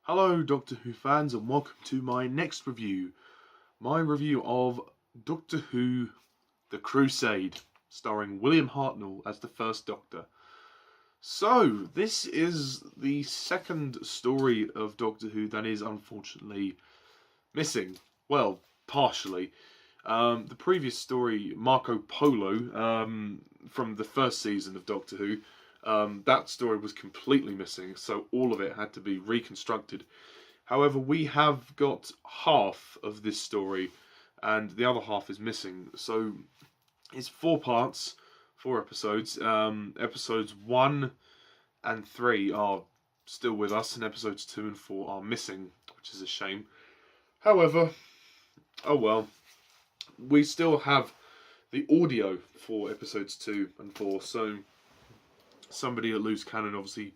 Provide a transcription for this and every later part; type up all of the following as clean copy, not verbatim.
Hello Doctor Who fans and welcome to my next review. My review of Doctor Who The Crusade, starring William Hartnell as the first Doctor. So, this is the second story of Doctor Who that is unfortunately missing. Well, partially. The previous story, Marco Polo, from the first season of Doctor Who, that story was completely missing, so all of it had to be reconstructed. However, we have got half of this story, and the other half is missing. So it's 4 parts, 4 episodes. Episodes 1 and 3 are still with us, and episodes 2 and 4 are missing, which is a shame. However, oh well, we still have the audio for episodes 2 and 4, so somebody at Loose Cannon obviously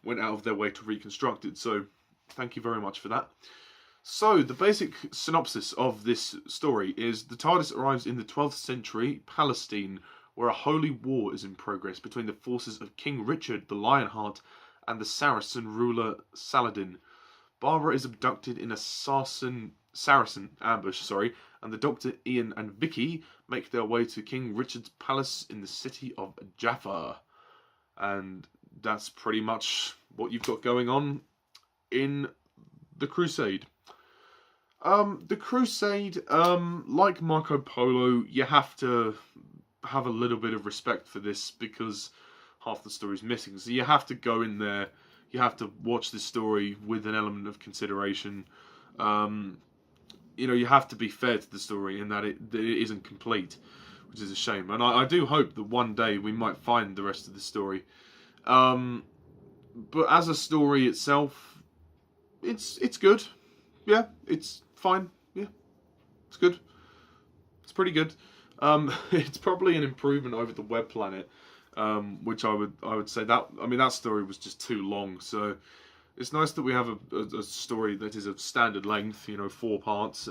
went out of their way to reconstruct it, so thank you very much for that. So, the basic synopsis of this story is the TARDIS arrives in the 12th century Palestine, where a holy war is in progress between the forces of King Richard the Lionheart and the Saracen ruler Saladin. Barbara is abducted in a Saracen ambush, and the Doctor, Ian and Vicky make their way to King Richard's palace in the city of Jaffa. And that's pretty much what you've got going on in The Crusade. The Crusade, like Marco Polo, you have to have a little bit of respect for this because half the story's missing. So you have to go in there, you have to watch this story with an element of consideration. You know, you have to be fair to the story in that it isn't complete, which is a shame. And I do hope that one day we might find the rest of the story. But as a story itself, it's good. Yeah, it's fine. Yeah, it's good. It's pretty good. It's probably an improvement over the Web Planet, which I would say that, I mean, that story was just too long. So it's nice that we have a story that is of standard length, you know, 4 parts.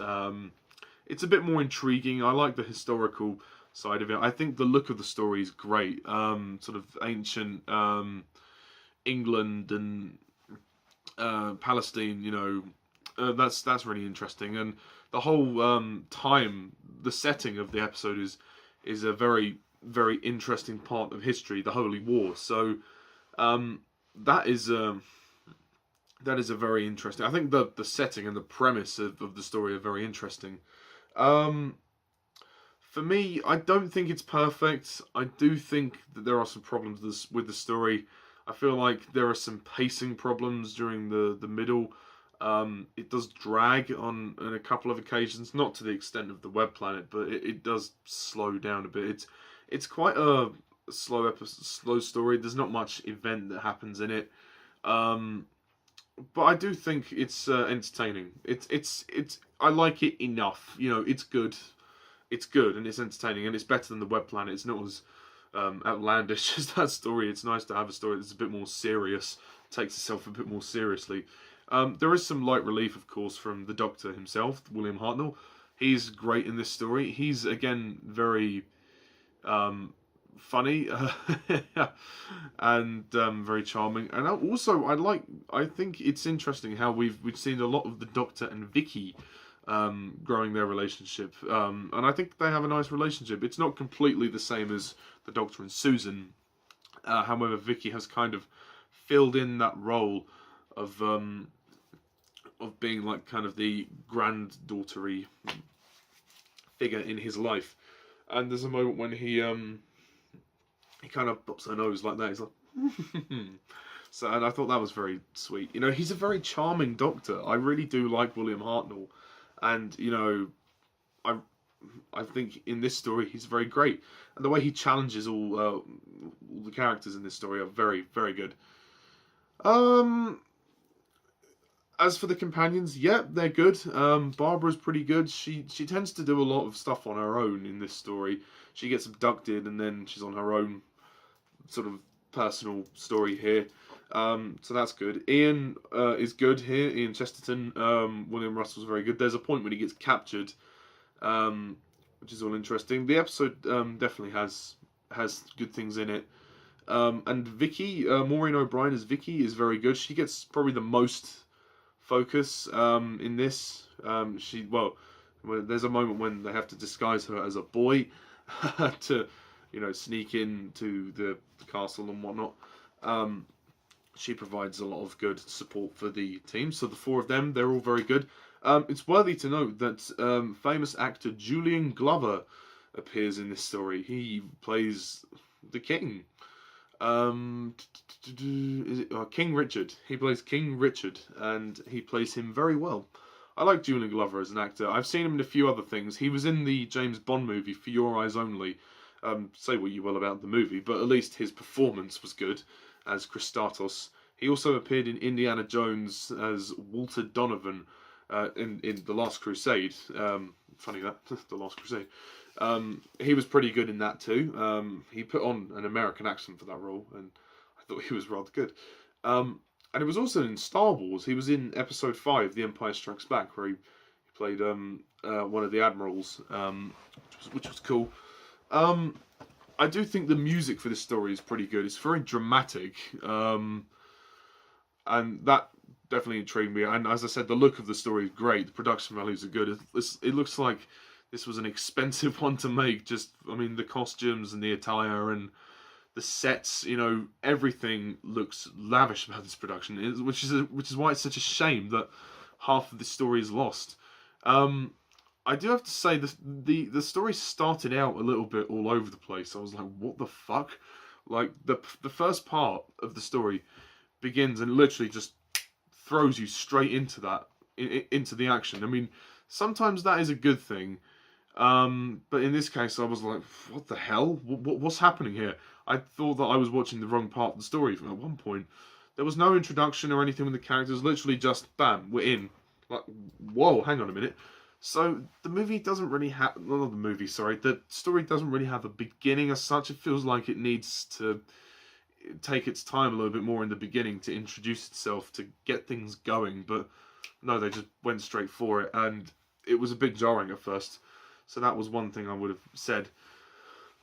It's a bit more intriguing. I like the historical side of it. I think the look of the story is great. Sort of ancient England and Palestine, you know, that's really interesting. And the whole time, the setting of the episode is a very, very interesting part of history, the Holy War. So that is a very interesting. I think the setting and the premise of the story are very interesting. For me, I don't think it's perfect. I do think that there are some problems with the story. I feel like there are some pacing problems during the middle. It does drag on a couple of occasions, not to the extent of the Web Planet, but it does slow down a bit. It's quite a slow story. There's not much event that happens in it. But I do think it's entertaining. It's I like it enough. You know, it's good. It's good and it's entertaining and it's better than the Web Planet. It's not as outlandish as that story. It's nice to have a story that's a bit more serious, takes itself a bit more seriously. There is some light relief, of course, from the Doctor himself, William Hartnell. He's great in this story. He's again very funny and very charming. And also, I think it's interesting how we've seen a lot of the Doctor and Vicky growing their relationship, and I think they have a nice relationship. It's not completely the same as the Doctor and Susan. However, Vicky has kind of filled in that role of being like kind of the granddaughter-y figure in his life. And there's a moment when he kind of pops her nose like that. He's like, so, and I thought that was very sweet. You know, he's a very charming Doctor. I really do like William Hartnell, and you know, I think in this story he's very great, and the way he challenges all the characters in this story are very, very good. As for the companions, yeah, they're good. Barbara's pretty good. She tends to do a lot of stuff on her own in this story. She gets abducted and then she's on her own sort of personal story here. So that's good. Ian is good here. Ian Chesterton. William Russell's very good. There's a point when he gets captured, which is all interesting. The episode definitely has good things in it. And Vicky, Maureen O'Brien as Vicky is very good. She gets probably the most focus in this. There's a moment when they have to disguise her as a boy to, sneak into the castle and whatnot. She provides a lot of good support for the team. So the four of them, they're all very good. It's worthy to note that famous actor Julian Glover appears in this story. He plays the king. Is it King Richard? He plays King Richard, and he plays him very well. I like Julian Glover as an actor. I've seen him in a few other things. He was in the James Bond movie For Your Eyes Only. Say what you will about the movie, but at least his performance was good as Christatos. He also appeared in Indiana Jones as Walter Donovan in The Last Crusade. Funny that, The Last Crusade. He was pretty good in that too. He put on an American accent for that role, and I thought he was rather good. And it was also in Star Wars. He was in Episode 5, The Empire Strikes Back, where he played one of the admirals, which was cool. I do think the music for this story is pretty good. It's very dramatic, and that definitely intrigued me. And as I said, the look of the story is great. The production values are good. It looks like this was an expensive one to make. The costumes and the attire and the sets, everything looks lavish about this production, which is why it's such a shame that half of the story is lost. I do have to say the story started out a little bit all over the place. I was like, what the fuck? Like the first part of the story begins and literally just throws you straight into the action. Sometimes that is a good thing. But in this case, I was like, what the hell? What's happening here? I thought that I was watching the wrong part of the story at one point. There was no introduction or anything with the characters, literally just, bam, we're in. Like, whoa, hang on a minute. So, the movie doesn't really have, the story doesn't really have a beginning as such. It feels like it needs to take its time a little bit more in the beginning to introduce itself, to get things going. But, no, they just went straight for it, and it was a bit jarring at first. So that was one thing I would have said.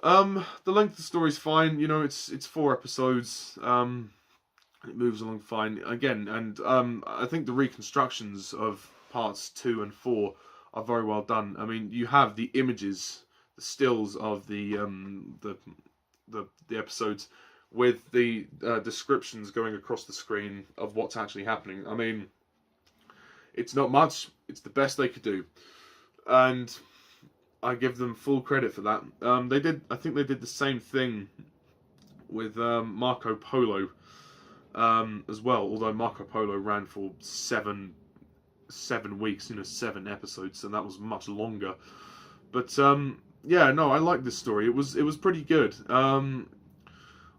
The length of the story is fine. It's 4 episodes. It moves along fine. Again, and I think the reconstructions of parts 2 and 4 are very well done. You have the images, the stills of the episodes with the descriptions going across the screen of what's actually happening. It's not much. It's the best they could do, and I give them full credit for that. I think they did the same thing with Marco Polo as well. Although Marco Polo ran for 7 weeks, 7 episodes, so that was much longer. But yeah, no, I like this story. It was pretty good.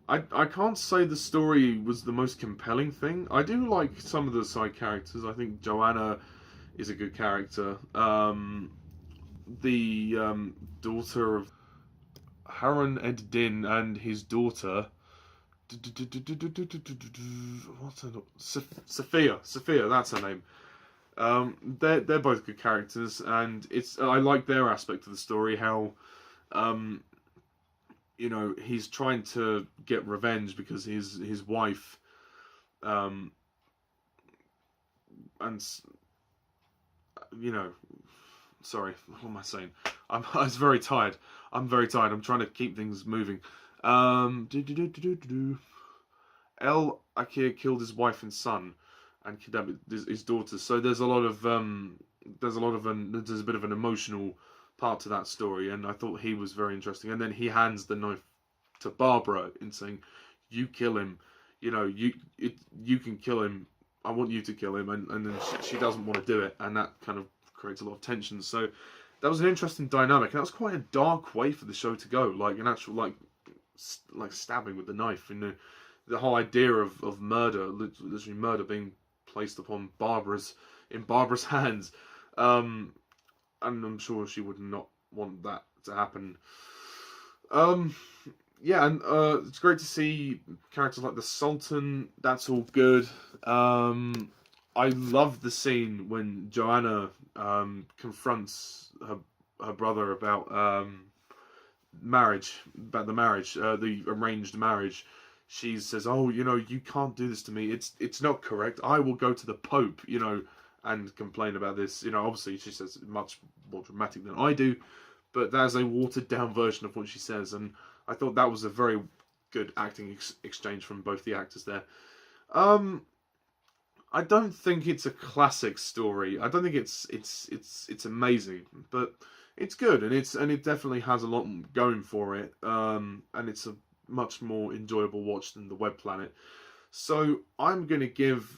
I can't say the story was the most compelling thing. I do like some of the side characters. I think Joanna is a good character. The daughter of Harun Ed-Din and his daughter, what's her name? Sophia, that's her name. They're both good characters, and I like their aspect of the story. How, he's trying to get revenge because his wife, and sorry, what am I saying? I was very tired. I'm very tired. I'm trying to keep things moving. El Akir killed his wife and son, and kidnapped his daughters. So there's a bit of an emotional part to that story, and I thought he was very interesting. And then he hands the knife to Barbara in saying, "You kill him. You can kill him. I want you to kill him." And then she doesn't want to do it, and that kind of creates a lot of tension. So that was an interesting dynamic, and that was quite a dark way for the show to go, like an actual like stabbing with the knife. The whole idea of murder, literally murder being placed upon Barbara's hands, and I'm sure she would not want that to happen. Yeah, and it's great to see characters like the Sultan. That's all good. I love the scene when Joanna confronts her brother about the marriage, the arranged marriage. She says, "Oh, you can't do this to me. It's not correct. I will go to the Pope, and complain about this." Obviously she says it much more dramatic than I do, but that is a watered down version of what she says, and I thought that was a very good acting exchange from both the actors there. I don't think it's a classic story. I don't think it's amazing, but it's good, and it definitely has a lot going for it. And it's a much more enjoyable watch than the Web Planet. So I'm going to give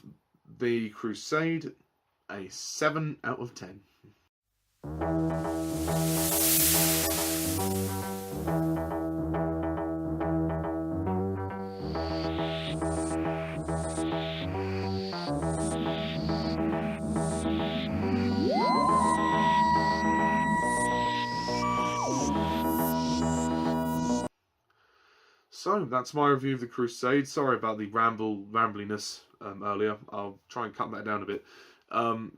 the Crusade a 7 out of 10. So that's my review of the Crusade. Sorry about the rambliness earlier. I'll try and cut that down a bit.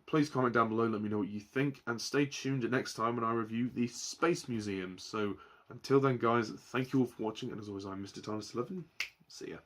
Please comment down below, let me know what you think, and stay tuned next time when I review the Space Museum. So until then, guys, thank you all for watching, and as always, I'm Mr. Timeless11. See ya.